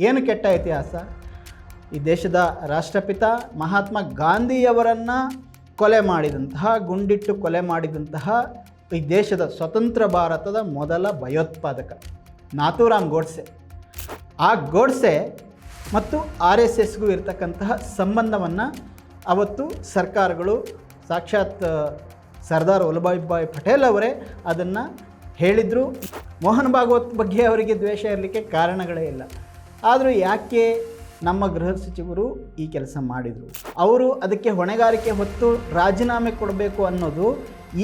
ಏನು ಕೆಟ್ಟ ಇತಿಹಾಸ? ಈ ದೇಶದ ರಾಷ್ಟ್ರಪಿತ ಮಹಾತ್ಮ ಗಾಂಧಿಯವರನ್ನು ಕೊಲೆ ಮಾಡಿದಂತಹ, ಗುಂಡಿಟ್ಟು ಕೊಲೆ ಮಾಡಿದಂತಹ ಈ ದೇಶದ ಸ್ವತಂತ್ರ ಭಾರತದ ಮೊದಲ ಭಯೋತ್ಪಾದಕ ನಾಥೂರಾಮ್ ಗೋಡ್ಸೆ. ಆ ಗೋಡ್ಸೆ ಮತ್ತು RSSಗೂ ಇರತಕ್ಕಂತಹ ಸಂಬಂಧವನ್ನು ಅವತ್ತು ಸರ್ಕಾರಗಳು, ಸಾಕ್ಷಾತ್ ಸರ್ದಾರ್ ವಲ್ಲಭಭಾಯಿ ಪಟೇಲ್ ಅವರೇ ಅದನ್ನು ಹೇಳಿದರು. ಮೋಹನ್ ಭಾಗವತ್ ಬಗ್ಗೆ ಅವರಿಗೆ ದ್ವೇಷ ಇರಲಿಕ್ಕೆ ಕಾರಣಗಳೇ ಇಲ್ಲ. ಆದರೂ ಯಾಕೆ ನಮ್ಮ ಗೃಹ ಸಚಿವರು ಈ ಕೆಲಸ ಮಾಡಿದರು? ಅವರು ಅದಕ್ಕೆ ಹೊಣೆಗಾರಿಕೆ ಹೊತ್ತು ರಾಜೀನಾಮೆ ಕೊಡಬೇಕು ಅನ್ನೋದು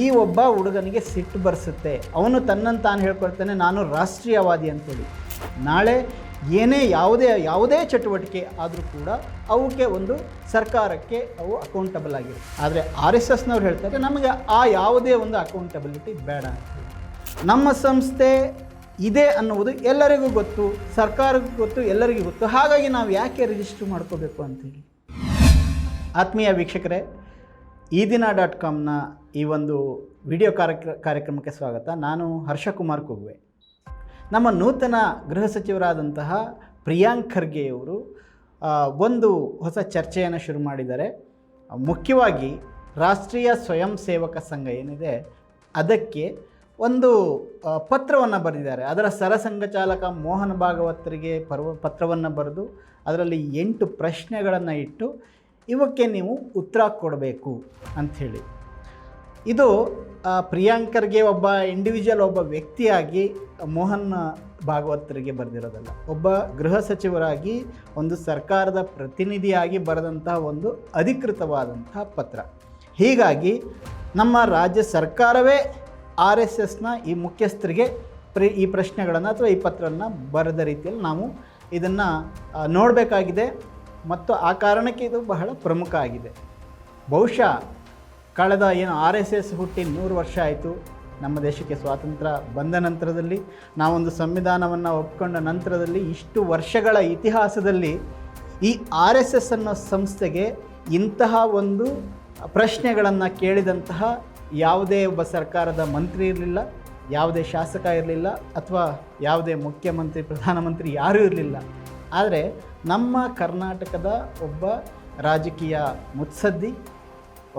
ಈ ಒಬ್ಬ ಹುಡುಗನಿಗೆ ಸಿಟ್ಟು ಬರೆಸುತ್ತೆ. ಅವನು ತನ್ನನ್ನು ತಾನು ಹೇಳ್ಕೊಳ್ತಾನೆ, ನಾನು ರಾಷ್ಟ್ರೀಯವಾದಿ ಅಂತೇಳಿ. ನಾಳೆ ಏನೇ ಯಾವುದೇ ಚಟುವಟಿಕೆ ಆದರೂ ಕೂಡ ಅವಕ್ಕೆ ಒಂದು ಸರ್ಕಾರಕ್ಕೆ ಅವು ಅಕೌಂಟಬಲ್ ಆಗಿರುತ್ತೆ. ಆದರೆ RSSನವ್ರು ಹೇಳ್ತಾರೆ, ನಮಗೆ ಆ ಯಾವುದೇ ಒಂದು ಅಕೌಂಟಬಿಲಿಟಿ ಬೇಡ ಅಂತೇಳಿ. ನಮ್ಮ ಸಂಸ್ಥೆ ಇದೆ ಅನ್ನುವುದು ಎಲ್ಲರಿಗೂ ಗೊತ್ತು, ಸರ್ಕಾರಕ್ಕೂ ಗೊತ್ತು, ಎಲ್ಲರಿಗೂ ಗೊತ್ತು. ಹಾಗಾಗಿ ನಾವು ಯಾಕೆ ರಿಜಿಸ್ಟರ್ ಮಾಡ್ಕೋಬೇಕು ಅಂಥೇಳಿ. ಆತ್ಮೀಯ ವೀಕ್ಷಕರೇ, ಈ ದಿನ.comನ ಈ ಒಂದು ವಿಡಿಯೋ ಕಾರ್ಯಕ್ರಮಕ್ಕೆ ಸ್ವಾಗತ. ನಾನು ಹರ್ಷಕುಮಾರ್ ಕುಗ್ವೆ. ನಮ್ಮ ನೂತನ ಗೃಹ ಸಚಿವರಾದಂತಹ ಪ್ರಿಯಾಂಕ್ ಖರ್ಗೆಯವರು ಒಂದು ಹೊಸ ಚರ್ಚೆಯನ್ನು ಶುರು ಮಾಡಿದ್ದಾರೆ. ಮುಖ್ಯವಾಗಿ ರಾಷ್ಟ್ರೀಯ ಸ್ವಯಂ ಸೇವಕ ಸಂಘ ಏನಿದೆ ಅದಕ್ಕೆ ಒಂದು ಪತ್ರವನ್ನು ಬರೆದಿದ್ದಾರೆ. ಅದರ ಸರಸಂಘಚಾಲಕ ಮೋಹನ್ ಭಾಗವತರಿಗೆ ಪತ್ರವನ್ನು ಬರೆದು ಅದರಲ್ಲಿ 8 ಪ್ರಶ್ನೆಗಳನ್ನು ಇಟ್ಟು ಇವಕ್ಕೆ ನೀವು ಉತ್ತರ ಕೊಡಬೇಕು ಅಂಥೇಳಿ. ಇದು ಪ್ರಿಯಾಂಕರ್ಗೆ ಒಬ್ಬ ಇಂಡಿವಿಜುವಲ್, ಒಬ್ಬ ವ್ಯಕ್ತಿಯಾಗಿ ಮೋಹನ್ ಭಾಗವತರಿಗೆ ಬರೆದಿರೋದಲ್ಲ, ಒಬ್ಬ ಗೃಹ ಸಚಿವರಾಗಿ ಒಂದು ಸರ್ಕಾರದ ಪ್ರತಿನಿಧಿಯಾಗಿ ಬರೆದಂತಹ ಒಂದು ಅಧಿಕೃತವಾದಂತಹ ಪತ್ರ. ಹೀಗಾಗಿ ನಮ್ಮ ರಾಜ್ಯ ಸರ್ಕಾರವೇ RSSನ ಈ ಮುಖ್ಯಸ್ಥರಿಗೆ ಈ ಪ್ರಶ್ನೆಗಳನ್ನು ಅಥವಾ ಈ ಪತ್ರವನ್ನು ಬರೆದ ರೀತಿಯಲ್ಲಿ ನಾವು ಇದನ್ನು ನೋಡಬೇಕಾಗಿದೆ. ಮತ್ತು ಆ ಕಾರಣಕ್ಕೆ ಇದು ಬಹಳ ಪ್ರಮುಖ ಆಗಿದೆ. ಬಹುಶಃ ಕಳೆದ RSS ಹುಟ್ಟಿ 100 ವರ್ಷ ಆಯಿತು. ನಮ್ಮ ದೇಶಕ್ಕೆ ಸ್ವಾತಂತ್ರ್ಯ ಬಂದ ನಂತರದಲ್ಲಿ, ನಾವೊಂದು ಸಂವಿಧಾನವನ್ನು ಒಪ್ಕೊಂಡ ನಂತರದಲ್ಲಿ, ಇಷ್ಟು ವರ್ಷಗಳ ಇತಿಹಾಸದಲ್ಲಿ ಈ RSS ಅನ್ನೋ ಸಂಸ್ಥೆಗೆ ಇಂತಹ ಒಂದು ಪ್ರಶ್ನೆಗಳನ್ನು ಕೇಳಿದಂತಹ ಯಾವುದೇ ಒಬ್ಬ ಸರ್ಕಾರದ ಮಂತ್ರಿ ಇರಲಿಲ್ಲ, ಯಾವುದೇ ಶಾಸಕ ಇರಲಿಲ್ಲ, ಅಥವಾ ಯಾವುದೇ ಮುಖ್ಯಮಂತ್ರಿ, ಪ್ರಧಾನಮಂತ್ರಿ ಯಾರೂ ಇರಲಿಲ್ಲ. ಆದರೆ ನಮ್ಮ ಕರ್ನಾಟಕದ ಒಬ್ಬ ರಾಜಕೀಯ ಮುತ್ಸದ್ದಿ,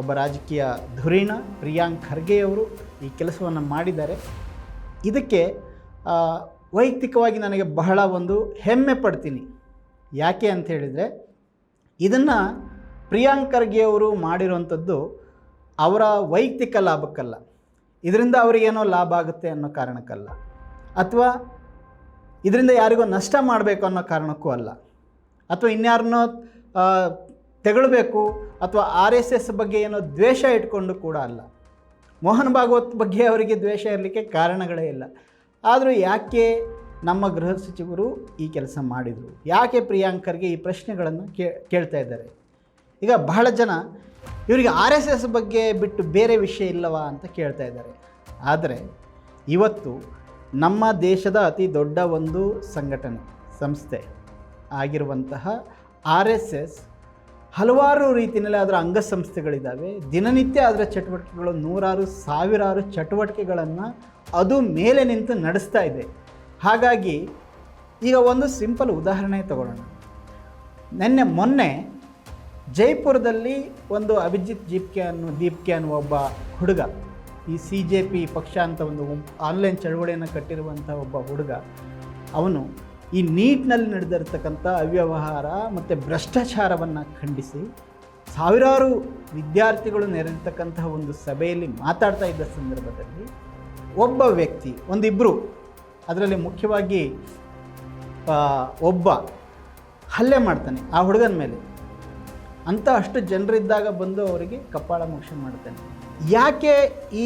ಒಬ್ಬ ರಾಜಕೀಯ ಧುರೀಣ ಪ್ರಿಯಾಂಕ್ ಖರ್ಗೆಯವರು ಈ ಕೆಲಸವನ್ನು ಮಾಡಿದ್ದಾರೆ. ಇದಕ್ಕೆ ವೈಯಕ್ತಿಕವಾಗಿ ನನಗೆ ಬಹಳ ಒಂದು ಹೆಮ್ಮೆ ಪಡ್ತೀನಿ. ಯಾಕೆ ಅಂತ ಹೇಳಿದರೆ, ಇದನ್ನು ಪ್ರಿಯಾಂಕ್ ಖರ್ಗೆಯವರು ಮಾಡಿರುವಂಥದ್ದು ಅವರ ವೈಯಕ್ತಿಕ ಲಾಭಕ್ಕಲ್ಲ, ಇದರಿಂದ ಅವರಿಗೇನೋ ಲಾಭ ಆಗುತ್ತೆ ಅನ್ನೋ ಕಾರಣಕ್ಕಲ್ಲ, ಅಥವಾ ಇದರಿಂದ ಯಾರಿಗೋ ನಷ್ಟ ಮಾಡಬೇಕು ಅನ್ನೋ ಕಾರಣಕ್ಕೂ ಅಲ್ಲ, ಅಥವಾ ಇನ್ಯಾರನ್ನೋ ತೆಗೊಳ್ಬೇಕು, ಅಥವಾ RSS ಬಗ್ಗೆ ಏನೋ ದ್ವೇಷ ಇಟ್ಕೊಂಡು ಕೂಡ ಅಲ್ಲ. ಮೋಹನ್ ಭಾಗವತ್ ಬಗ್ಗೆ ಅವರಿಗೆ ದ್ವೇಷ ಇರಲಿಕ್ಕೆ ಕಾರಣಗಳೇ ಇಲ್ಲ. ಆದರೂ ಯಾಕೆ ನಮ್ಮ ಗೃಹ ಸಚಿವರು ಈ ಕೆಲಸ ಮಾಡಿದರು? ಯಾಕೆ ಪ್ರಿಯಾಂಕ್ ಖರ್ಗೆ ಈ ಪ್ರಶ್ನೆಗಳನ್ನು ಕೇಳ್ತಾ ಇದ್ದಾರೆ? ಈಗ ಬಹಳ ಜನ ಇವರಿಗೆ RSS ಬಗ್ಗೆ ಬಿಟ್ಟು ಬೇರೆ ವಿಷಯ ಇಲ್ಲವಾ ಅಂತ ಕೇಳ್ತಾ ಇದ್ದಾರೆ. ಆದರೆ ಇವತ್ತು ನಮ್ಮ ದೇಶದ ಅತಿ ದೊಡ್ಡ ಒಂದು ಸಂಘಟನೆ, ಸಂಸ್ಥೆ ಆಗಿರುವಂತಹ RSS ಹಲವಾರು ರೀತಿಯಲ್ಲಿ ಅದರ ಅಂಗಸಂಸ್ಥೆಗಳಿದ್ದಾವೆ. ದಿನನಿತ್ಯ ಅದರ ಚಟುವಟಿಕೆಗಳು ನೂರಾರು ಸಾವಿರಾರು ಚಟುವಟಿಕೆಗಳನ್ನು ಅದು ಮೇಲೆ ನಿಂತು ನಡೆಸ್ತಾ ಇದೆ. ಹಾಗಾಗಿ ಈಗ ಒಂದು ಸಿಂಪಲ್ ಉದಾಹರಣೆ ತಗೊಳ್ಳೋಣ. ಮೊನ್ನೆ ಜೈಪುರದಲ್ಲಿ ಒಂದು ಅಭಿಜಿತ್ ದೀಪ್ಕೆ ಅನ್ನುವ ಒಬ್ಬ ಹುಡುಗ, ಈ CJP ಪಕ್ಷ ಅಂತ ಒಂದು ಆನ್ಲೈನ್ ಚಳವಳಿಯನ್ನು ಕಟ್ಟಿರುವಂಥ ಒಬ್ಬ ಹುಡುಗ, ಅವನು ಈ ನೀಟ್ನಲ್ಲಿ ನಡೆದಿರ್ತಕ್ಕಂಥ ಅವ್ಯವಹಾರ ಮತ್ತು ಭ್ರಷ್ಟಾಚಾರವನ್ನು ಖಂಡಿಸಿ ಸಾವಿರಾರು ವಿದ್ಯಾರ್ಥಿಗಳು ನೆರೆದಿರ್ತಕ್ಕಂತಹ ಒಂದು ಸಭೆಯಲ್ಲಿ ಮಾತಾಡ್ತಾ ಇದ್ದ ಸಂದರ್ಭದಲ್ಲಿ ಒಬ್ಬ ವ್ಯಕ್ತಿ, ಒಂದಿಬ್ಬರು, ಅದರಲ್ಲಿ ಮುಖ್ಯವಾಗಿ ಒಬ್ಬ ಹಲ್ಲೆ ಮಾಡ್ತಾನೆ ಆ ಹುಡುಗನ ಮೇಲೆ. ಅಷ್ಟು ಜನರಿದ್ದಾಗ ಬಂದು ಅವರಿಗೆ ಕಪಾಳ ಮೋಕ್ಷ ಮಾಡ್ತಾನೆ. ಯಾಕೆ ಈ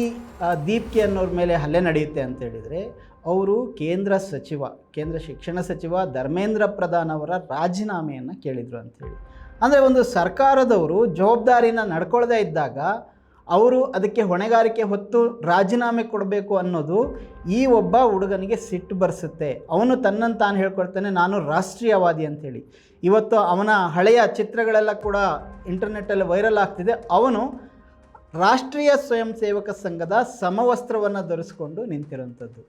ದೀಪ್ಕೆ ಅನ್ನೋರ ಮೇಲೆ ಹಲ್ಲೆ ನಡೆಯುತ್ತೆ ಅಂತೇಳಿದರೆ, ಅವರು ಕೇಂದ್ರ ಶಿಕ್ಷಣ ಸಚಿವ ಧರ್ಮೇಂದ್ರ ಪ್ರಧಾನ್ ಅವರ ರಾಜೀನಾಮೆಯನ್ನು ಕೇಳಿದರು ಅಂಥೇಳಿ. ಅಂದರೆ ಒಂದು ಸರ್ಕಾರದವರು ಜವಾಬ್ದಾರಿನ ನಡ್ಕೊಳ್ಳದೇ ಇದ್ದಾಗ ಅವರು ಅದಕ್ಕೆ ಹೊಣೆಗಾರಿಕೆ ಹೊತ್ತು ರಾಜೀನಾಮೆ ಕೊಡಬೇಕು ಅನ್ನೋದು ಈ ಒಬ್ಬ ಹುಡುಗನಿಗೆ ಸಿಟ್ಟು ಬರೆಸುತ್ತೆ. ಅವನು ತನ್ನನ್ನು ತಾನು ಹೇಳ್ಕೊಳ್ತಾನೆ, ನಾನು ರಾಷ್ಟ್ರೀಯವಾದಿ ಅಂಥೇಳಿ. ಇವತ್ತು ಅವನ ಹಳೆಯ ಚಿತ್ರಗಳೆಲ್ಲ ಕೂಡ ಇಂಟರ್ನೆಟ್ಟಲ್ಲಿ ವೈರಲ್ ಆಗ್ತಿದೆ. ಅವನು ರಾಷ್ಟ್ರೀಯ ಸ್ವಯಂ ಸೇವಕ ಸಂಘದ ಸಮವಸ್ತ್ರವನ್ನು ಧರಿಸಿಕೊಂಡು ನಿಂತಿರುವಂಥದ್ದು.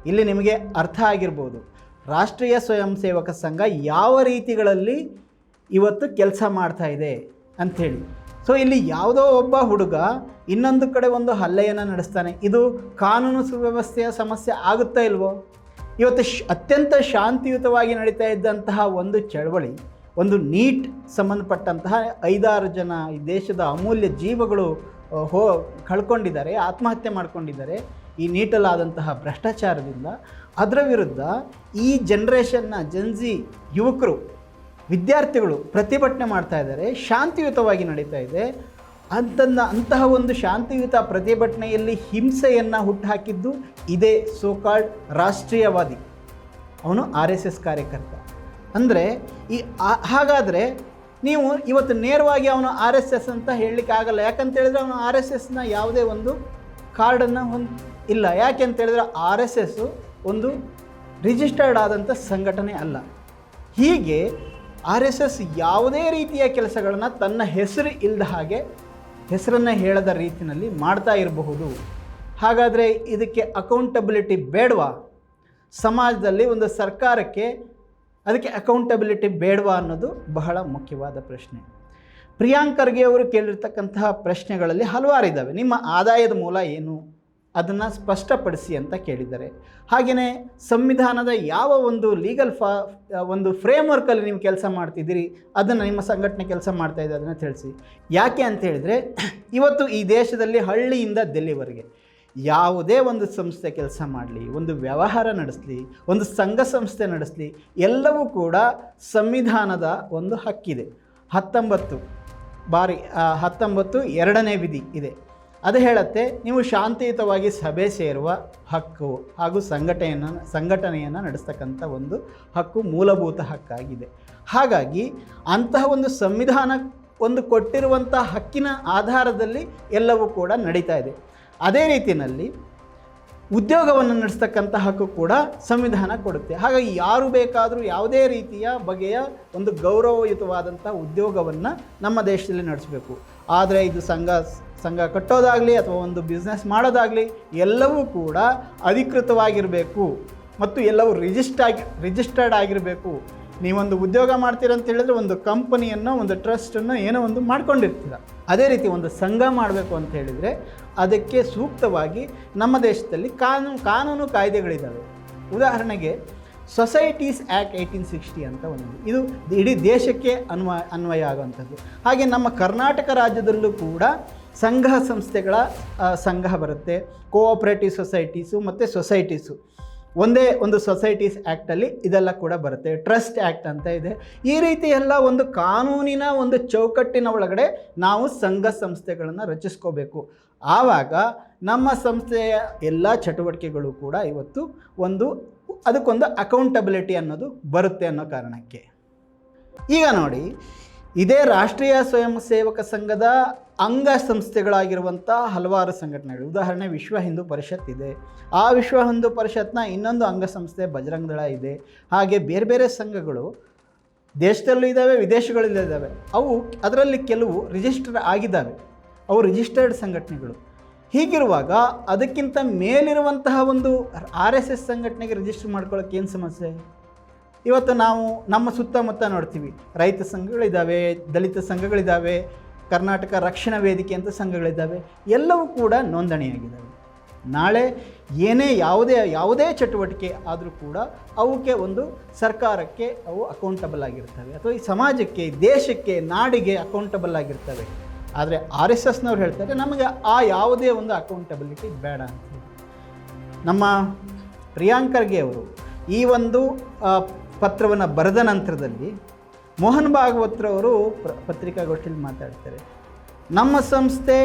ಇಲ್ಲಿ ನಿಮಗೆ ಅರ್ಥ ಆಗಿರ್ಬೋದು, ರಾಷ್ಟ್ರೀಯ ಸ್ವಯಂ ಸೇವಕ ಸಂಘ ಯಾವ ರೀತಿಗಳಲ್ಲಿ ಇವತ್ತು ಕೆಲಸ ಮಾಡ್ತಾ ಇದೆ ಅಂಥೇಳಿ. ಸೊ ಇಲ್ಲಿ ಯಾವುದೋ ಒಬ್ಬ ಹುಡುಗ ಇನ್ನೊಂದು ಕಡೆ ಒಂದು ಹಲ್ಲೆಯನ್ನು ನಡೆಸ್ತಾನೆ, ಇದು ಕಾನೂನು ಸುವ್ಯವಸ್ಥೆಯ ಸಮಸ್ಯೆ ಆಗುತ್ತಾ ಇಲ್ವೋ? ಇವತ್ತು ಅತ್ಯಂತ ಶಾಂತಿಯುತವಾಗಿ ನಡೀತಾ ಇದ್ದಂತಹ ಒಂದು ಚಳವಳಿ, ಒಂದು ನೀಟ್ ಸಂಬಂಧಪಟ್ಟಂತಹ 5-6 ಜನ ಈ ದೇಶದ ಅಮೂಲ್ಯ ಜೀವಗಳು ಕಳ್ಕೊಂಡಿದ್ದಾರೆ, ಆತ್ಮಹತ್ಯೆ ಮಾಡ್ಕೊಂಡಿದ್ದಾರೆ ಈ ನೀಟಲ್ಲಾದಂತಹ ಭ್ರಷ್ಟಾಚಾರದಿಂದ. ಅದರ ವಿರುದ್ಧ ಈ ಜನ್ರೇಷನ್ನ ಜನ್ಜಿ ಯುವಕರು, ವಿದ್ಯಾರ್ಥಿಗಳು ಪ್ರತಿಭಟನೆ ಮಾಡ್ತಾ ಇದ್ದಾರೆ, ಶಾಂತಿಯುತವಾಗಿ ನಡೀತಾ ಇದೆ. ಅಂತಹ ಒಂದು ಶಾಂತಿಯುತ ಪ್ರತಿಭಟನೆಯಲ್ಲಿ ಹಿಂಸೆಯನ್ನು ಹುಟ್ಟುಹಾಕಿದ್ದು ಇದೇ ಸೋಕಾಲ್ಡ್ ರಾಷ್ಟ್ರೀಯವಾದಿ, ಅವನು RSS ಕಾರ್ಯಕರ್ತ. ಅಂದರೆ ಹಾಗಾದರೆ ನೀವು ಇವತ್ತು ನೇರವಾಗಿ ಅವನು RSS ಅಂತ ಹೇಳಲಿಕ್ಕೆ ಆಗಲ್ಲ. ಯಾಕಂತೇಳಿದ್ರೆ ಅವನು RSSನ ಯಾವುದೇ ಒಂದು ಕಾರ್ಡನ್ನು ಇಲ್ಲ. ಯಾಕೆ ಅಂತೇಳಿದ್ರೆ RSS ಒಂದು ರಿಜಿಸ್ಟರ್ಡ್ ಆದಂಥ ಸಂಘಟನೆ ಅಲ್ಲ. ಹೀಗೆ RSS ಯಾವುದೇ ರೀತಿಯ ಕೆಲಸಗಳನ್ನು ತನ್ನ ಹೆಸರು ಇಲ್ಲದ ಹಾಗೆ, ಹೆಸರನ್ನು ಹೇಳದ ರೀತಿಯಲ್ಲಿ ಮಾಡ್ತಾ ಇರಬಹುದು. ಹಾಗಾದರೆ ಇದಕ್ಕೆ ಅಕೌಂಟಬಿಲಿಟಿ ಬೇಡವಾ? ಸಮಾಜದಲ್ಲಿ ಒಂದು ಸರ್ಕಾರಕ್ಕೆ ಅದಕ್ಕೆ ಅಕೌಂಟಬಿಲಿಟಿ ಬೇಡವಾ ಅನ್ನೋದು ಬಹಳ ಮುಖ್ಯವಾದ ಪ್ರಶ್ನೆ. ಪ್ರಿಯಾಂಕ್ ಖರ್ಗೆ ಅವರು ಕೇಳಿರ್ತಕ್ಕಂತಹ ಪ್ರಶ್ನೆಗಳಲ್ಲಿ ಹಲವಾರಿದ್ದಾವೆ. ನಿಮ್ಮ ಆದಾಯದ ಮೂಲ ಏನು, ಅದನ್ನು ಸ್ಪಷ್ಟಪಡಿಸಿ ಅಂತ ಕೇಳಿದ್ದಾರೆ. ಹಾಗೆಯೇ ಸಂವಿಧಾನದ ಯಾವ ಒಂದು ಲೀಗಲ್ ಒಂದು ಫ್ರೇಮ್ವರ್ಕಲ್ಲಿ ನೀವು ಕೆಲಸ ಮಾಡ್ತಿದ್ದೀರಿ, ಅದನ್ನು ನಿಮ್ಮ ಸಂಘಟನೆ ಕೆಲಸ ಮಾಡ್ತಾ ಇದೆ, ಅದನ್ನು ತಿಳಿಸಿ. ಯಾಕೆ ಅಂತ ಹೇಳಿದರೆ, ಇವತ್ತು ಈ ದೇಶದಲ್ಲಿ ಹಳ್ಳಿಯಿಂದ ದಿಲ್ಲಿವರೆಗೆ ಯಾವುದೇ ಒಂದು ಸಂಸ್ಥೆ ಕೆಲಸ ಮಾಡಲಿ, ಒಂದು ವ್ಯವಹಾರ ನಡೆಸಲಿ, ಒಂದು ಸಂಘ ಸಂಸ್ಥೆ ನಡೆಸಲಿ, ಎಲ್ಲವೂ ಕೂಡ ಸಂವಿಧಾನದ ಒಂದು ಹಕ್ಕಿದೆ. 19 ಎರಡನೇ ವಿಧಿ ಇದೆ. ಅದು ಹೇಳುತ್ತೆ, ನೀವು ಶಾಂತಿಯುತವಾಗಿ ಸಭೆ ಸೇರುವ ಹಕ್ಕು ಹಾಗೂ ಸಂಘಟನೆಯನ್ನು ನಡೆಸ್ತಕ್ಕಂಥ ಒಂದು ಹಕ್ಕು ಮೂಲಭೂತ ಹಕ್ಕಾಗಿದೆ. ಹಾಗಾಗಿ ಅಂತಹ ಒಂದು ಸಂವಿಧಾನ ಒಂದು ಕೊಟ್ಟಿರುವಂಥ ಹಕ್ಕಿನ ಆಧಾರದಲ್ಲಿ ಎಲ್ಲವೂ ಕೂಡ ನಡೀತಾ ಇದೆ. ಅದೇ ರೀತಿಯಲ್ಲಿ ಉದ್ಯೋಗವನ್ನು ನಡೆಸ್ತಕ್ಕಂಥ ಹಕ್ಕು ಕೂಡ ಸಂವಿಧಾನ ಕೊಡುತ್ತೆ. ಹಾಗಾಗಿ ಯಾರು ಬೇಕಾದರೂ ಯಾವುದೇ ರೀತಿಯ ಬಗೆಯ ಒಂದು ಗೌರವಯುತವಾದಂಥ ಉದ್ಯೋಗವನ್ನು ನಮ್ಮ ದೇಶದಲ್ಲಿ ನಡೆಸಬೇಕು. ಆದರೆ ಇದು ಸಂಘ ಕಟ್ಟೋದಾಗಲಿ ಅಥವಾ ಒಂದು ಬಿಸ್ನೆಸ್ ಮಾಡೋದಾಗಲಿ ಎಲ್ಲವೂ ಕೂಡ ಅಧಿಕೃತವಾಗಿರಬೇಕು ಮತ್ತು ಎಲ್ಲವೂ ರಿಜಿಸ್ಟರ್ಡ್ ಆಗಿರಬೇಕು. ನೀವೊಂದು ಉದ್ಯೋಗ ಮಾಡ್ತೀರಂತ ಹೇಳಿದ್ರೆ ಒಂದು ಕಂಪನಿಯನ್ನು, ಒಂದು ಟ್ರಸ್ಟನ್ನು, ಏನೋ ಒಂದು ಮಾಡ್ಕೊಂಡಿರ್ತೀರ. ಅದೇ ರೀತಿ ಒಂದು ಸಂಘ ಮಾಡಬೇಕು ಅಂತ ಹೇಳಿದರೆ ಅದಕ್ಕೆ ಸೂಕ್ತವಾಗಿ ನಮ್ಮ ದೇಶದಲ್ಲಿ ಕಾನೂನು ಕಾಯ್ದೆಗಳಿದ್ದಾವೆ. ಉದಾಹರಣೆಗೆ ಸೊಸೈಟೀಸ್ ಆ್ಯಕ್ಟ್ 1860 ಅಂತ ಒಂದು, ಇದು ಇಡೀ ದೇಶಕ್ಕೆ ಅನ್ವಯ ಆಗುವಂಥದ್ದು. ಹಾಗೆ ನಮ್ಮ ಕರ್ನಾಟಕ ರಾಜ್ಯದಲ್ಲೂ ಕೂಡ ಸಂಘ ಸಂಸ್ಥೆಗಳ ಸಂಘ ಬರುತ್ತೆ, ಕೋಆಪರೇಟಿವ್ ಸೊಸೈಟೀಸು ಮತ್ತು ಸೊಸೈಟೀಸು. ಒಂದೇ ಒಂದು ಸೊಸೈಟೀಸ್ ಆ್ಯಕ್ಟಲ್ಲಿ ಇದೆಲ್ಲ ಕೂಡ ಬರುತ್ತೆ. ಟ್ರಸ್ಟ್ ಆ್ಯಕ್ಟ್ ಅಂತ ಇದೆ. ಈ ರೀತಿ ಎಲ್ಲ ಒಂದು ಕಾನೂನಿನ ಒಂದು ಚೌಕಟ್ಟಿನ ಒಳಗಡೆ ನಾವು ಸಂಘ ಸಂಸ್ಥೆಗಳನ್ನು ರಚಿಸ್ಕೋಬೇಕು. ಆವಾಗ ನಮ್ಮ ಸಂಸ್ಥೆಯ ಎಲ್ಲ ಚಟುವಟಿಕೆಗಳು ಕೂಡ ಇವತ್ತು ಅದಕ್ಕೊಂದು ಅಕೌಂಟಬಿಲಿಟಿ ಅನ್ನೋದು ಬರುತ್ತೆ ಅನ್ನೋ ಕಾರಣಕ್ಕೆ. ಈಗ ನೋಡಿ, ಇದೇ ರಾಷ್ಟ್ರೀಯ ಸ್ವಯಂ ಸೇವಕ ಸಂಘದ ಅಂಗ ಸಂಸ್ಥೆಗಳಾಗಿರುವಂಥ ಹಲವಾರು ಸಂಘಟನೆಗಳು, ಉದಾಹರಣೆ ವಿಶ್ವ ಹಿಂದೂ ಪರಿಷತ್ ಇದೆ. ಆ ವಿಶ್ವ ಹಿಂದೂ ಪರಿಷತ್ನ ಇನ್ನೊಂದು ಅಂಗಸಂಸ್ಥೆ ಬಜರಂಗ ದಳ ಇದೆ. ಹಾಗೆ ಬೇರೆ ಬೇರೆ ಸಂಘಗಳು ದೇಶದಲ್ಲೂ ಇದ್ದಾವೆ, ವಿದೇಶಗಳಲ್ಲೂ ಇದ್ದಾವೆ. ಅದರಲ್ಲಿ ಕೆಲವು ರಿಜಿಸ್ಟರ್ ಆಗಿದ್ದಾವೆ, ಅವು ರಿಜಿಸ್ಟರ್ಡ್ ಸಂಘಟನೆಗಳು. ಹೀಗಿರುವಾಗ ಅದಕ್ಕಿಂತ ಮೇಲಿರುವಂತಹ ಒಂದು RSS ಸಂಘಟನೆಗೆ ರಿಜಿಸ್ಟರ್ ಮಾಡ್ಕೊಳ್ಳೋಕೆ ಏನು ಸಮಸ್ಯೆ? ಇವತ್ತು ನಾವು ನಮ್ಮ ಸುತ್ತಮುತ್ತ ನೋಡ್ತೀವಿ, ರೈತ ಸಂಘಗಳಿದ್ದಾವೆ, ದಲಿತ ಸಂಘಗಳಿದ್ದಾವೆ, ಕರ್ನಾಟಕ ರಕ್ಷಣಾ ವೇದಿಕೆ ಅಂತ ಸಂಘಗಳಿದ್ದಾವೆ. ಎಲ್ಲವೂ ಕೂಡ ನೋಂದಣಿಯಾಗಿದ್ದಾವೆ. ನಾಳೆ ಯಾವುದೇ ಚಟುವಟಿಕೆ ಆದರೂ ಕೂಡ ಅವಕ್ಕೆ ಒಂದು ಸರ್ಕಾರಕ್ಕೆ ಅವು ಅಕೌಂಟಬಲ್ ಆಗಿರ್ತವೆ, ಅಥವಾ ಈ ಸಮಾಜಕ್ಕೆ, ದೇಶಕ್ಕೆ, ನಾಡಿಗೆ ಅಕೌಂಟಬಲ್ ಆಗಿರ್ತವೆ. ಆದರೆ RSSನವ್ರು ಹೇಳ್ತಾರೆ ನಮಗೆ ಯಾವುದೇ ಒಂದು ಅಕೌಂಟಬಿಲಿಟಿ ಬೇಡ ಅಂತ. ನಮ್ಮ ಪ್ರಿಯಾಂಕ್ ಖರ್ಗೆ ಅವರು ಈ ಒಂದು ಪತ್ರವನ್ನು ಬರೆದ ನಂತರದಲ್ಲಿ ಮೋಹನ್ ಭಾಗವತ್ರವರು ಪತ್ರಿಕಾಗೋಷ್ಠಿಯಲ್ಲಿ ಮಾತಾಡ್ತಾರೆ, ನಮ್ಮ ಸಂಸ್ಥೆ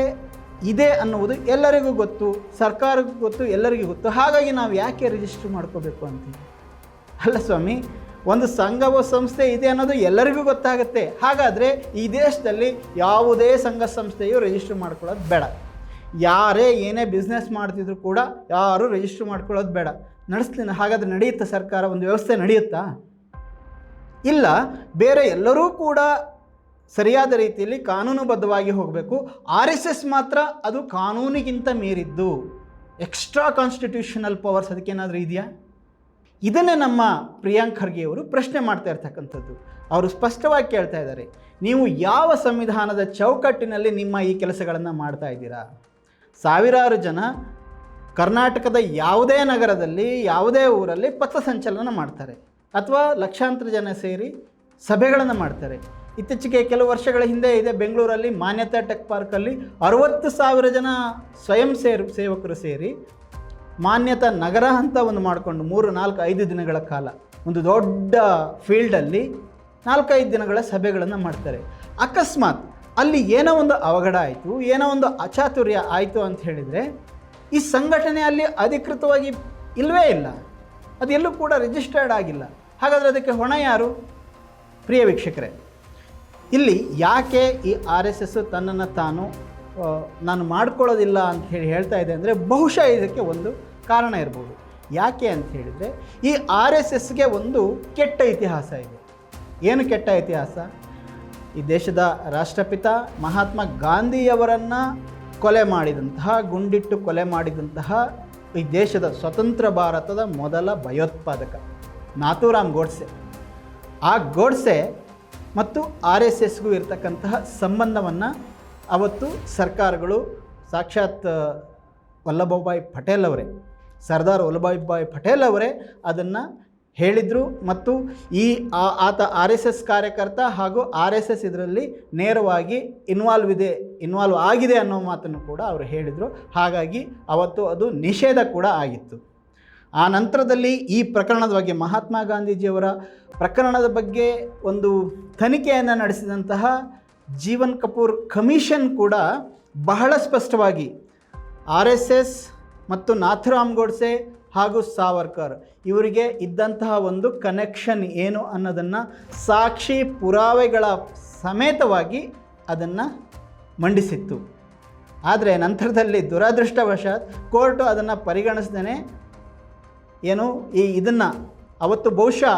ಇದೆ ಅನ್ನುವುದು ಎಲ್ಲರಿಗೂ ಗೊತ್ತು, ಸರ್ಕಾರಕ್ಕೂ ಗೊತ್ತು, ಎಲ್ಲರಿಗೂ ಗೊತ್ತು. ಹಾಗಾಗಿ ನಾವು ಯಾಕೆ ರಿಜಿಸ್ಟರ್ ಮಾಡ್ಕೋಬೇಕು ಅಂತೀವಿ? ಅಲ್ಲ ಸ್ವಾಮಿ, ಒಂದು ಸಂಘವ ಸಂಸ್ಥೆ ಇದೆ ಅನ್ನೋದು ಎಲ್ಲರಿಗೂ ಗೊತ್ತಾಗುತ್ತೆ. ಹಾಗಾದರೆ ಈ ದೇಶದಲ್ಲಿ ಯಾವುದೇ ಸಂಘ ಸಂಸ್ಥೆಯು ರಿಜಿಸ್ಟರ್ ಮಾಡ್ಕೊಳ್ಳೋದು ಬೇಡ. ಯಾರೇ ಏನೇ ಬಿಸ್ನೆಸ್ ಮಾಡ್ತಿದ್ರು ಕೂಡ ಯಾರೂ ರಿಜಿಸ್ಟರ್ ಮಾಡ್ಕೊಳ್ಳೋದು ಬೇಡ. ನಡೆಸ್ತೀನಿ. ಹಾಗಾದರೆ ನಡೆಯುತ್ತಾ ಸರ್ಕಾರ ಒಂದು ವ್ಯವಸ್ಥೆ ನಡೆಯುತ್ತಾ? ಇಲ್ಲ. ಬೇರೆ ಎಲ್ಲರೂ ಕೂಡ ಸರಿಯಾದ ರೀತಿಯಲ್ಲಿ ಕಾನೂನುಬದ್ಧವಾಗಿ ಹೋಗಬೇಕು. RSS ಮಾತ್ರ ಅದು ಕಾನೂನಿಗಿಂತ ಮೀರಿದ್ದು, ಎಕ್ಸ್ಟ್ರಾ ಕಾನ್ಸ್ಟಿಟ್ಯೂಷನಲ್ ಪವರ್ಸ್ ಅದಕ್ಕೇನಾದರೂ ಇದೆಯಾ? ಇದನ್ನೇ ನಮ್ಮ ಪ್ರಿಯಾಂಕ್ ಖರ್ಗೆಯವರು ಪ್ರಶ್ನೆ ಮಾಡ್ತಾ ಇರ್ತಕ್ಕಂಥದ್ದು. ಅವರು ಸ್ಪಷ್ಟವಾಗಿ ಕೇಳ್ತಾ ಇದ್ದಾರೆ, ನೀವು ಯಾವ ಸಂವಿಧಾನದ ಚೌಕಟ್ಟಿನಲ್ಲಿ ನಿಮ್ಮ ಈ ಕೆಲಸಗಳನ್ನು ಮಾಡ್ತಾ ಇದ್ದೀರಾ? ಸಾವಿರಾರು ಜನ ಕರ್ನಾಟಕದ ಯಾವುದೇ ನಗರದಲ್ಲಿ ಯಾವುದೇ ಊರಲ್ಲಿ ಪಥಸಂಚಲನ ಮಾಡ್ತಾರೆ, ಅಥವಾ ಲಕ್ಷಾಂತರ ಜನ ಸೇರಿ ಸಭೆಗಳನ್ನು ಮಾಡ್ತಾರೆ. ಇತ್ತೀಚೆಗೆ ಕೆಲವು ವರ್ಷಗಳ ಹಿಂದೆ ಇದೆ, ಬೆಂಗಳೂರಲ್ಲಿ ಮಾನ್ಯತಾ ಟೆಕ್ ಪಾರ್ಕಲ್ಲಿ 60,000 ಜನ ಸ್ವಯಂ ಸೇವಕರು ಸೇರಿ ಮಾನ್ಯತಾ ನಗರ ಅಂತ ಒಂದು ಮಾಡಿಕೊಂಡು 3, 4, 5 ದಿನಗಳ ಕಾಲ ಒಂದು ದೊಡ್ಡ ಫೀಲ್ಡಲ್ಲಿ 4-5 ದಿನಗಳ ಸಭೆಗಳನ್ನು ಮಾಡ್ತಾರೆ. ಅಕಸ್ಮಾತ್ ಅಲ್ಲಿ ಏನೋ ಒಂದು ಅವಘಡ ಆಯಿತು, ಏನೋ ಒಂದು ಅಚಾತುರ್ಯ ಆಯಿತು ಅಂತ ಹೇಳಿದರೆ ಈ ಸಂಘಟನೆ ಅಲ್ಲಿ ಅಧಿಕೃತವಾಗಿ ಇಲ್ಲವೇ ಇಲ್ಲ, ಅದೆಲ್ಲೂ ಕೂಡ ರಿಜಿಸ್ಟರ್ಡ್ ಆಗಿಲ್ಲ. ಹಾಗಾದರೆ ಅದಕ್ಕೆ ಹೊಣೆ ಯಾರು? ಪ್ರಿಯ ವೀಕ್ಷಕರೇ, ಇಲ್ಲಿ ಯಾಕೆ ಈ RSS ತನ್ನನ್ನು ತಾನು ನಾನು ಮಾಡ್ಕೊಳ್ಳೋದಿಲ್ಲ ಅಂತ ಹೇಳ್ತಾ ಇದೆ ಅಂದರೆ ಬಹುಶಃ ಇದಕ್ಕೆ ಒಂದು ಕಾರಣ ಇರ್ಬೋದು. ಯಾಕೆ ಅಂತ ಹೇಳಿದರೆ ಈ RSSಗೆ ಒಂದು ಕೆಟ್ಟ ಇತಿಹಾಸ ಇದೆ. ಏನು ಕೆಟ್ಟ ಇತಿಹಾಸ? ಈ ದೇಶದ ರಾಷ್ಟ್ರಪಿತ ಮಹಾತ್ಮ ಗಾಂಧಿಯವರನ್ನು ಕೊಲೆ ಮಾಡಿದಂತಹ, ಗುಂಡಿಟ್ಟು ಕೊಲೆ ಮಾಡಿದಂತಹ ಈ ದೇಶದ ಸ್ವತಂತ್ರ ಭಾರತದ ಮೊದಲ ಭಯೋತ್ಪಾದಕ ನಾಥೂರಾಮ್ ಗೋಡ್ಸೆ. ಆ ಗೋಡ್ಸೆ ಮತ್ತು RSSಗೂ ಇರತಕ್ಕಂತಹ ಸಂಬಂಧವನ್ನು ಅವತ್ತು ಸರ್ಕಾರಗಳು, ಸಾಕ್ಷಾತ್ ವಲ್ಲಭಭಾಯಿ ಪಟೇಲ್ ಅವರೇ, ಸರ್ದಾರ್ ವಲ್ಲಭಭಾಯಿ ಪಟೇಲ್ ಅವರೇ ಅದನ್ನು ಹೇಳಿದರು. ಮತ್ತು ಆತ RSS ಕಾರ್ಯಕರ್ತ ಹಾಗೂ RSS ಇದರಲ್ಲಿ ನೇರವಾಗಿ ಇನ್ವಾಲ್ವ್ ಆಗಿದೆ ಅನ್ನೋ ಮಾತನ್ನು ಕೂಡ ಅವರು ಹೇಳಿದರು. ಹಾಗಾಗಿ ಅವತ್ತು ಅದು ನಿಷೇಧ ಕೂಡ ಆಗಿತ್ತು. ಆ ನಂತರದಲ್ಲಿ ಈ ಪ್ರಕರಣದ ಬಗ್ಗೆ, ಮಹಾತ್ಮ ಗಾಂಧೀಜಿಯವರ ಪ್ರಕರಣದ ಬಗ್ಗೆ ಒಂದು ತನಿಖೆಯನ್ನು ನಡೆಸಿದಂತಹ ಜೀವನ್ ಕಪೂರ್ ಕಮಿಷನ್ ಕೂಡ ಬಹಳ ಸ್ಪಷ್ಟವಾಗಿ RSS ಮತ್ತು ನಾಥೂರಾಮ್ ಗೋಡ್ಸೆ ಹಾಗೂ ಸಾವರ್ಕರ್ ಇವರಿಗೆ ಇದ್ದಂತಹ ಒಂದು ಕನೆಕ್ಷನ್ ಏನು ಅನ್ನೋದನ್ನು ಸಾಕ್ಷಿ ಪುರಾವೆಗಳ ಸಮೇತವಾಗಿ ಅದನ್ನು ಮಂಡಿಸಿತ್ತು. ಆದರೆ ನಂತರದಲ್ಲಿ ದುರದೃಷ್ಟವಶಾತ್ ಕೋರ್ಟು ಅದನ್ನು ಪರಿಗಣಿಸ್ದೇ ಇದನ್ನು ಅವತ್ತು ಬಹುಶಃ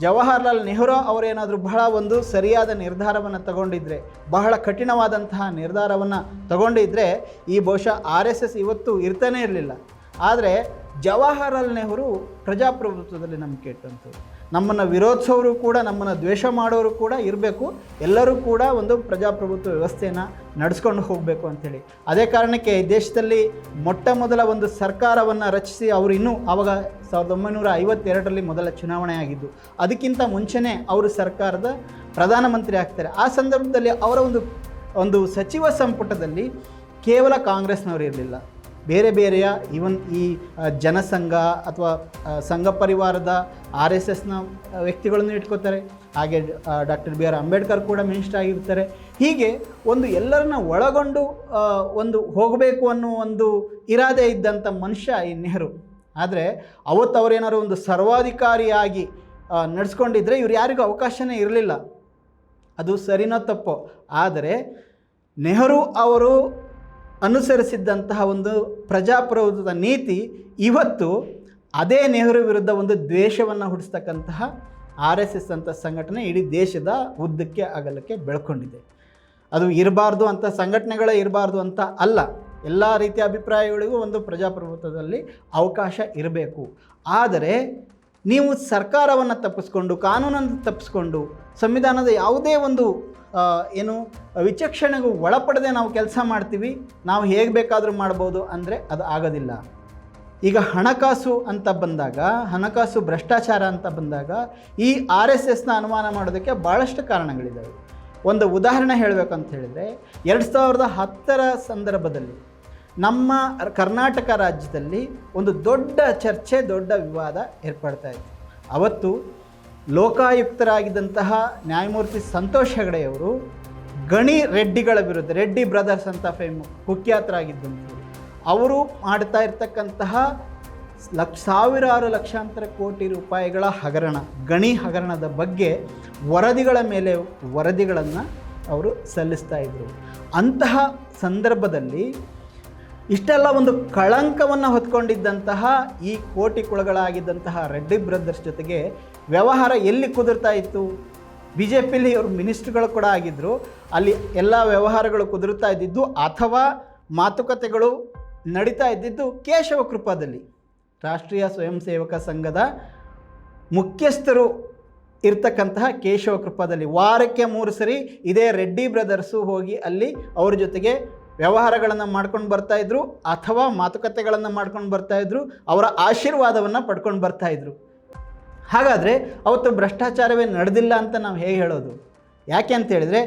ಜವಾಹರ್ಲಾಲ್ ನೆಹರು ಅವರೇನಾದರೂ ಬಹಳ ಒಂದು ಸರಿಯಾದ ನಿರ್ಧಾರವನ್ನು ತಗೊಂಡಿದ್ದರೆ, ಬಹಳ ಕಠಿಣವಾದಂತಹ ನಿರ್ಧಾರವನ್ನು ತಗೊಂಡಿದ್ದರೆ ಈ ಬಹುಶಃ RSS ಇವತ್ತು ಇರ್ತಾನೆ ಇರಲಿಲ್ಲ. ಆದರೆ ಜವಾಹರ್ಲಾಲ್ ನೆಹರು ಪ್ರಜಾಪ್ರಭುತ್ವದಲ್ಲಿ ನಂಬಿಕೆ ಇಟ್ಟಂಥವ್ರು. ನಮ್ಮನ್ನು ವಿರೋಧಿಸೋರು ಕೂಡ, ನಮ್ಮನ್ನು ದ್ವೇಷ ಮಾಡೋರು ಕೂಡ ಇರಬೇಕು, ಎಲ್ಲರೂ ಕೂಡ ಒಂದು ಪ್ರಜಾಪ್ರಭುತ್ವ ವ್ಯವಸ್ಥೆಯನ್ನು ನಡೆಸ್ಕೊಂಡು ಹೋಗಬೇಕು ಅಂಥೇಳಿ. ಅದೇ ಕಾರಣಕ್ಕೆ ದೇಶದಲ್ಲಿ ಮೊಟ್ಟ ಮೊದಲ ಒಂದು ಸರ್ಕಾರವನ್ನು ರಚಿಸಿ ಅವರು ಇನ್ನೂ ಆವಾಗ 1952ರಲ್ಲಿ ಮೊದಲ ಚುನಾವಣೆ ಆಗಿದ್ದು, ಅದಕ್ಕಿಂತ ಮುಂಚೆನೇ ಅವರು ಸರ್ಕಾರದ ಪ್ರಧಾನಮಂತ್ರಿ ಆಗ್ತಾರೆ. ಆ ಸಂದರ್ಭದಲ್ಲಿ ಅವರ ಒಂದು ಸಚಿವ ಸಂಪುಟದಲ್ಲಿ ಕೇವಲ ಕಾಂಗ್ರೆಸ್ನವರು ಇರಲಿಲ್ಲ, ಬೇರೆ ಬೇರೆಯ ಈವನ್ ಈ ಜನಸಂಘ ಅಥವಾ ಸಂಘ ಪರಿವಾರದ RSSನ ವ್ಯಕ್ತಿಗಳನ್ನು ಇಟ್ಕೋತಾರೆ. ಹಾಗೆ ಡಾಕ್ಟರ್ BR ಅಂಬೇಡ್ಕರ್ ಕೂಡ ಮಿನಿಸ್ಟರ್ ಆಗಿರ್ತಾರೆ. ಹೀಗೆ ಒಂದು ಎಲ್ಲರನ್ನ ಒಳಗೊಂಡು ಒಂದು ಹೋಗಬೇಕು ಅನ್ನೋ ಒಂದು ಇರಾದೆ ಇದ್ದಂಥ ಮನುಷ್ಯ ಈ ನೆಹರು. ಆದರೆ ಅವತ್ತು ಅವರೇನಾದ್ರು ಒಂದು ಸರ್ವಾಧಿಕಾರಿಯಾಗಿ ನಡೆಸ್ಕೊಂಡಿದ್ರೆ ಇವ್ರು ಯಾರಿಗೂ ಅವಕಾಶನೇ ಇರಲಿಲ್ಲ. ಅದು ಸರಿನೋ ತಪ್ಪೋ, ಆದರೆ ನೆಹರು ಅವರು ಅನುಸರಿಸಿದ್ದಂತಹ ಒಂದು ಪ್ರಜಾಪ್ರಭುತ್ವದ ನೀತಿ ಇವತ್ತು ಅದೇ ನೆಹರು ವಿರುದ್ಧ ಒಂದು ದ್ವೇಷವನ್ನು ಹುಟ್ಟಿಸ್ತಕ್ಕಂತಹ RSS ಅಂತ ಸಂಘಟನೆ ಇಡೀ ದೇಶದ ಉದ್ದಕ್ಕೆ ಅಗಲಕ್ಕೆ ಬೆಳ್ಕೊಂಡಿದೆ. ಅದು ಇರಬಾರ್ದು ಅಂತ, ಸಂಘಟನೆಗಳೇ ಇರಬಾರ್ದು ಅಂತ ಅಲ್ಲ, ಎಲ್ಲ ರೀತಿಯ ಅಭಿಪ್ರಾಯಗಳಿಗೂ ಒಂದು ಪ್ರಜಾಪ್ರಭುತ್ವದಲ್ಲಿ ಅವಕಾಶ ಇರಬೇಕು. ಆದರೆ ನೀವು ಸರ್ಕಾರವನ್ನು ತಪ್ಪಿಸ್ಕೊಂಡು, ಕಾನೂನನ್ನು ತಪ್ಪಿಸ್ಕೊಂಡು, ಸಂವಿಧಾನದ ಯಾವುದೇ ಒಂದು ವಿಚಕ್ಷಣೆಗೂ ಒಳಪಡದೆ ನಾವು ಕೆಲಸ ಮಾಡ್ತೀವಿ, ನಾವು ಹೇಗೆ ಬೇಕಾದರೂ ಮಾಡ್ಬೋದು ಅಂದರೆ ಅದು ಆಗೋದಿಲ್ಲ. ಈಗ ಹಣಕಾಸು ಅಂತ ಬಂದಾಗ, ಹಣಕಾಸು ಭ್ರಷ್ಟಾಚಾರ ಅಂತ ಬಂದಾಗ ಈ RSSನ ಅನುಮಾನ ಮಾಡೋದಕ್ಕೆ ಭಾಳಷ್ಟು ಕಾರಣಗಳಿದ್ದಾವೆ. ಒಂದು ಉದಾಹರಣೆ ಹೇಳಬೇಕಂತ ಹೇಳಿದರೆ 2010ರ ಸಂದರ್ಭದಲ್ಲಿ ನಮ್ಮ ಕರ್ನಾಟಕ ರಾಜ್ಯದಲ್ಲಿ ಒಂದು ದೊಡ್ಡ ಚರ್ಚೆ, ದೊಡ್ಡ ವಿವಾದ ಏರ್ಪಡ್ತಾ ಇತ್ತು. ಅವತ್ತು ಲೋಕಾಯುಕ್ತರಾಗಿದ್ದಂತಹ ನ್ಯಾಯಮೂರ್ತಿ ಸಂತೋಷ್ ಹೆಗಡೆಯವರು ಗಣಿ ರೆಡ್ಡಿಗಳ ವಿರುದ್ಧ, ರೆಡ್ಡಿ ಬ್ರದರ್ಸ್ ಅಂತ ಕುಖ್ಯಾತರಾಗಿದ್ದಂಥವ್ರು, ಅವರು ಮಾಡ್ತಾ ಇರ್ತಕ್ಕಂತಹ ಸಾವಿರಾರು ಲಕ್ಷಾಂತರ ಕೋಟಿ ರೂಪಾಯಿಗಳ ಹಗರಣ, ಗಣಿ ಹಗರಣದ ಬಗ್ಗೆ ವರದಿಗಳ ಮೇಲೆ ವರದಿಗಳನ್ನು ಅವರು ಸಲ್ಲಿಸ್ತಾ ಇದ್ದರು. ಅಂತಹ ಸಂದರ್ಭದಲ್ಲಿ ಇಷ್ಟೆಲ್ಲ ಒಂದು ಕಳಂಕವನ್ನು ಹೊತ್ಕೊಂಡಿದ್ದಂತಹ ಈ ಕೋಟಿ ಕುಳಗಳಾಗಿದ್ದಂತಹ ರೆಡ್ಡಿ ಬ್ರದರ್ಸ್ ಜೊತೆಗೆ ವ್ಯವಹಾರ ಎಲ್ಲಿ ಕುದುರ್ತಾ ಇತ್ತು? BJPಲಿ ಅವರು ಮಿನಿಸ್ಟ್ರುಗಳು ಕೂಡ ಆಗಿದ್ದರು. ಅಲ್ಲಿ ಎಲ್ಲ ವ್ಯವಹಾರಗಳು ಕುದುರುತ್ತಾ ಇದ್ದಿದ್ದು ಅಥವಾ ಮಾತುಕತೆಗಳು ನಡೀತಾ ಇದ್ದಿದ್ದು ಕೇಶವ ಕೃಪಾದಲ್ಲಿ, ರಾಷ್ಟ್ರೀಯ ಸ್ವಯಂ ಸೇವಕ ಸಂಘದ ಮುಖ್ಯಸ್ಥರು ಇರ್ತಕ್ಕಂತಹ ಕೇಶವ ಕೃಪಾದಲ್ಲಿ ವಾರಕ್ಕೆ 3 ಸರಿ ಇದೇ ರೆಡ್ಡಿ ಬ್ರದರ್ಸು ಹೋಗಿ ಅಲ್ಲಿ ಅವ್ರ ಜೊತೆಗೆ ವ್ಯವಹಾರಗಳನ್ನು ಮಾಡ್ಕೊಂಡು ಬರ್ತಾಯಿದ್ರು ಅಥವಾ ಮಾತುಕತೆಗಳನ್ನು ಮಾಡ್ಕೊಂಡು ಬರ್ತಾಯಿದ್ರು, ಅವರ ಆಶೀರ್ವಾದವನ್ನು ಪಡ್ಕೊಂಡು ಬರ್ತಾಯಿದ್ರು. ಹಾಗಾದರೆ ಅವತ್ತು ಭ್ರಷ್ಟಾಚಾರವೇ ನಡೆದಿಲ್ಲ ಅಂತ ನಾವು ಹೇಗೆ ಹೇಳೋದು? ಯಾಕೆ ಅಂತ ಹೇಳಿದರೆ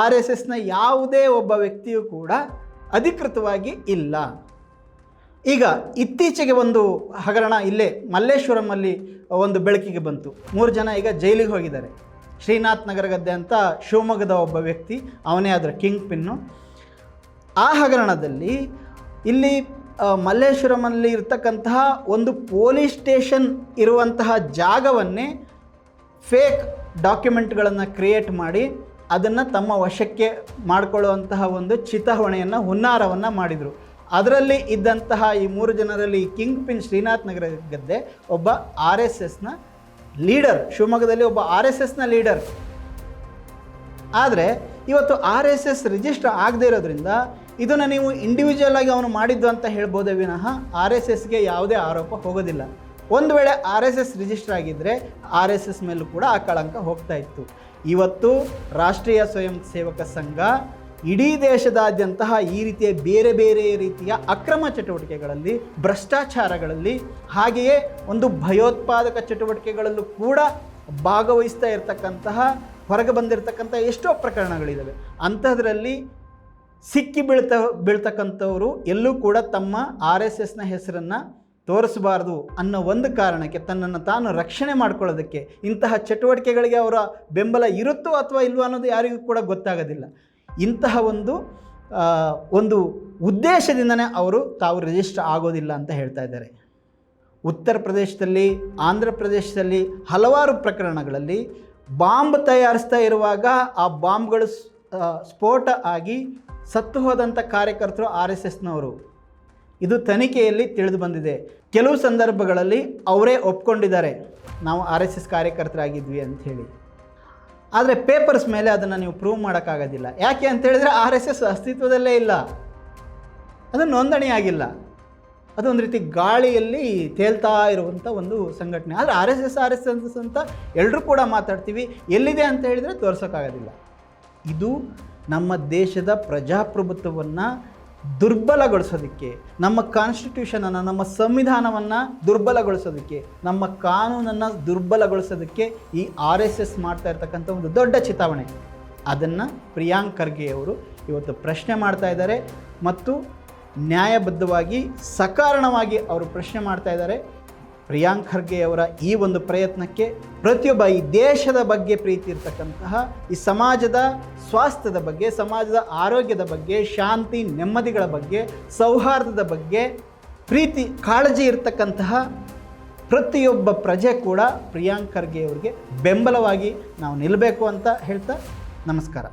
RSSನ ಯಾವುದೇ ಒಬ್ಬ ವ್ಯಕ್ತಿಯೂ ಕೂಡ ಅಧಿಕೃತವಾಗಿ ಇಲ್ಲ. ಈಗ ಇತ್ತೀಚೆಗೆ ಒಂದು ಹಗರಣ ಇಲ್ಲೇ ಮಲ್ಲೇಶ್ವರಮಲ್ಲಿ ಒಂದು ಬೆಳಕಿಗೆ ಬಂತು. 3 ಜನ ಈಗ ಜೈಲಿಗೆ ಹೋಗಿದ್ದಾರೆ. ಶ್ರೀನಾಥ್ ನಗರ ಗದ್ದೆ ಅಂತ ಶಿವಮೊಗ್ಗದ ಒಬ್ಬ ವ್ಯಕ್ತಿ, ಅವನೇ ಅದರ ಕಿಂಗ್ ಪಿನ್ನು. ಆ ಹಗರಣದಲ್ಲಿ ಇಲ್ಲಿ ಮಲ್ಲೇಶ್ವರಮಲ್ಲಿ ಇರ್ತಕ್ಕಂತಹ ಒಂದು ಪೊಲೀಸ್ ಸ್ಟೇಷನ್ ಇರುವಂತಹ ಜಾಗವನ್ನೇ ಫೇಕ್ ಡಾಕ್ಯುಮೆಂಟ್ಗಳನ್ನು ಕ್ರಿಯೇಟ್ ಮಾಡಿ ಅದನ್ನು ತಮ್ಮ ವಶಕ್ಕೆ ಮಾಡಿಕೊಳ್ಳುವಂತಹ ಒಂದು ಚಿತಾವಣೆಯನ್ನು ಹುನ್ನಾರವನ್ನು ಮಾಡಿದರು. ಅದರಲ್ಲಿ ಇದ್ದಂತಹ ಈ 3 ಜನರಲ್ಲಿ ಕಿಂಗ್ ಪಿನ್ ಶ್ರೀನಾಥ್ ನಗರ ಗದ್ದೆ ಒಬ್ಬ RSSನ ಲೀಡರ್, ಶಿವಮೊಗ್ಗದಲ್ಲಿ ಒಬ್ಬ RSSನ ಲೀಡರ್. ಆದರೆ ಇವತ್ತು RSS ರಿಜಿಸ್ಟರ್ ಆಗದೇ ಇರೋದ್ರಿಂದ ಇದನ್ನು ನೀವು ಇಂಡಿವಿಜುವಲ್ ಆಗಿ ಅವನು ಮಾಡಿದ್ದು ಅಂತ ಹೇಳ್ಬೋದೇ ವಿನಃ RSSಗೆ ಯಾವುದೇ ಆರೋಪ ಹೋಗೋದಿಲ್ಲ. ಒಂದು ವೇಳೆ RSS ರಿಜಿಸ್ಟರ್ ಆಗಿದ್ದರೆ RSS ಮೇಲೂ ಕೂಡ ಆ ಕಳಂಕ ಹೋಗ್ತಾ ಇತ್ತು. ಇವತ್ತು ರಾಷ್ಟ್ರೀಯ ಸ್ವಯಂ ಸೇವಕ ಸಂಘ ಇಡೀ ದೇಶದಾದ್ಯಂತಹ ಈ ರೀತಿಯ ಬೇರೆ ಬೇರೆ ರೀತಿಯ ಅಕ್ರಮ ಚಟುವಟಿಕೆಗಳಲ್ಲಿ, ಭ್ರಷ್ಟಾಚಾರಗಳಲ್ಲಿ, ಹಾಗೆಯೇ ಒಂದು ಭಯೋತ್ಪಾದಕ ಚಟುವಟಿಕೆಗಳಲ್ಲೂ ಕೂಡ ಭಾಗವಹಿಸ್ತಾ ಇರತಕ್ಕಂತಹ ಹೊರಗೆ ಬಂದಿರತಕ್ಕಂಥ ಎಷ್ಟೋ ಪ್ರಕರಣಗಳಿದ್ದಾವೆ. ಅಂಥದ್ರಲ್ಲಿ ಸಿಕ್ಕಿ ಬೀಳ್ತಕ್ಕಂಥವರು ಎಲ್ಲೂ ಕೂಡ ತಮ್ಮ RSSನ ಹೆಸರನ್ನು ತೋರಿಸಬಾರ್ದು ಅನ್ನೋ ಒಂದು ಕಾರಣಕ್ಕೆ, ತನ್ನನ್ನು ತಾನು ರಕ್ಷಣೆ ಮಾಡ್ಕೊಳ್ಳೋದಕ್ಕೆ, ಇಂತಹ ಚಟುವಟಿಕೆಗಳಿಗೆ ಅವರ ಬೆಂಬಲ ಇರುತ್ತೋ ಅಥವಾ ಇಲ್ವೋ ಅನ್ನೋದು ಯಾರಿಗೂ ಕೂಡ ಗೊತ್ತಾಗೋದಿಲ್ಲ. ಇಂತಹ ಒಂದು ಉದ್ದೇಶದಿಂದನೇ ಅವರು ತಾವು ರಿಜಿಸ್ಟರ್ ಆಗೋದಿಲ್ಲ ಅಂತ ಹೇಳ್ತಾ ಇದ್ದಾರೆ. ಉತ್ತರ ಪ್ರದೇಶದಲ್ಲಿ, ಆಂಧ್ರ ಪ್ರದೇಶದಲ್ಲಿ ಹಲವಾರು ಪ್ರಕರಣಗಳಲ್ಲಿ ಬಾಂಬ್ ತಯಾರಿಸ್ತಾ ಇರುವಾಗ ಆ ಬಾಂಬ್ಗಳು ಸ್ಫೋಟ ಆಗಿ ಸತ್ತು ಹೋದಂಥ ಕಾರ್ಯಕರ್ತರು RSSನವರು. ಇದು ತನಿಖೆಯಲ್ಲಿ ತಿಳಿದು ಬಂದಿದೆ. ಕೆಲವು ಸಂದರ್ಭಗಳಲ್ಲಿ ಅವರೇ ಒಪ್ಕೊಂಡಿದ್ದಾರೆ, ನಾವು RSS ಕಾರ್ಯಕರ್ತರಾಗಿದ್ವಿ ಅಂಥೇಳಿ. ಆದರೆ ಪೇಪರ್ಸ್ ಮೇಲೆ ಅದನ್ನು ನೀವು ಪ್ರೂವ್ ಮಾಡೋಕ್ಕಾಗೋದಿಲ್ಲ. ಯಾಕೆ ಅಂತೇಳಿದರೆ RSS ಅಸ್ತಿತ್ವದಲ್ಲೇ ಇಲ್ಲ, ಅದು ನೋಂದಣಿಯಾಗಿಲ್ಲ. ಅದೊಂದು ರೀತಿ ಗಾಳಿಯಲ್ಲಿ ತೇಲ್ತಾ ಇರುವಂಥ ಒಂದು ಸಂಘಟನೆ. ಆದರೆ RSS ಅಂತ ಎಲ್ಲರೂ ಕೂಡ ಮಾತಾಡ್ತೀವಿ, ಎಲ್ಲಿದೆ ಅಂತ ಹೇಳಿದರೆ ತೋರಿಸೋಕ್ಕಾಗೋದಿಲ್ಲ. ಇದು ನಮ್ಮ ದೇಶದ ಪ್ರಜಾಪ್ರಭುತ್ವವನ್ನು ದುರ್ಬಲಗೊಳಿಸೋದಕ್ಕೆ, ನಮ್ಮ ಕಾನ್ಸ್ಟಿಟ್ಯೂಷನನ್ನು, ನಮ್ಮ ಸಂವಿಧಾನವನ್ನು ದುರ್ಬಲಗೊಳಿಸೋದಕ್ಕೆ, ನಮ್ಮ ಕಾನೂನನ್ನು ದುರ್ಬಲಗೊಳಿಸೋದಕ್ಕೆ ಈ RSS ಮಾಡ್ತಾ ಇರ್ತಕ್ಕಂಥ ಒಂದು ದೊಡ್ಡ ಚಿತಾವಣೆ. ಅದನ್ನು ಪ್ರಿಯಾಂಕ್ ಖರ್ಗೆಯವರು ಇವತ್ತು ಪ್ರಶ್ನೆ ಮಾಡ್ತಾ ಇದ್ದಾರೆ ಮತ್ತು ನ್ಯಾಯಬದ್ಧವಾಗಿ, ಸಕಾರಣವಾಗಿ ಅವರು ಪ್ರಶ್ನೆ ಮಾಡ್ತಾ ಇದ್ದಾರೆ. ಪ್ರಿಯಾಂಕ್ ಖರ್ಗೆಯವರ ಈ ಒಂದು ಪ್ರಯತ್ನಕ್ಕೆ ಪ್ರತಿಯೊಬ್ಬ ಈ ದೇಶದ ಬಗ್ಗೆ ಪ್ರೀತಿ ಇರ್ತಕ್ಕಂತಹ, ಈ ಸಮಾಜದ ಸ್ವಾಸ್ಥ್ಯದ ಬಗ್ಗೆ, ಸಮಾಜದ ಆರೋಗ್ಯದ ಬಗ್ಗೆ, ಶಾಂತಿ ನೆಮ್ಮದಿಗಳ ಬಗ್ಗೆ, ಸೌಹಾರ್ದದ ಬಗ್ಗೆ ಪ್ರೀತಿ ಕಾಳಜಿ ಇರ್ತಕ್ಕಂತಹ ಪ್ರತಿಯೊಬ್ಬ ಪ್ರಜೆ ಕೂಡ ಪ್ರಿಯಾಂಕ್ ಖರ್ಗೆಯವರಿಗೆ ಬೆಂಬಲವಾಗಿ ನಾವು ನಿಲ್ಲಬೇಕು ಅಂತ ಹೇಳ್ತಾ ನಮಸ್ಕಾರ.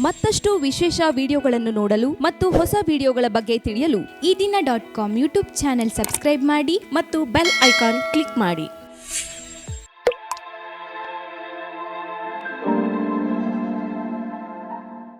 ಮತ್ತಷ್ಟು ವಿಶೇಷ ವಿಡಿಯೋಗಳನ್ನು ನೋಡಲು ಮತ್ತು ಹೊಸ ವಿಡಿಯೋಗಳ ಬಗ್ಗೆ ತಿಳಿಯಲು eDina.com ಯೂಟ್ಯೂಬ್ ಚಾನೆಲ್ ಸಬ್ಸ್ಕ್ರೈಬ್ ಮಾಡಿ ಮತ್ತು ಬೆಲ್ ಐಕಾನ್ ಕ್ಲಿಕ್ ಮಾಡಿ.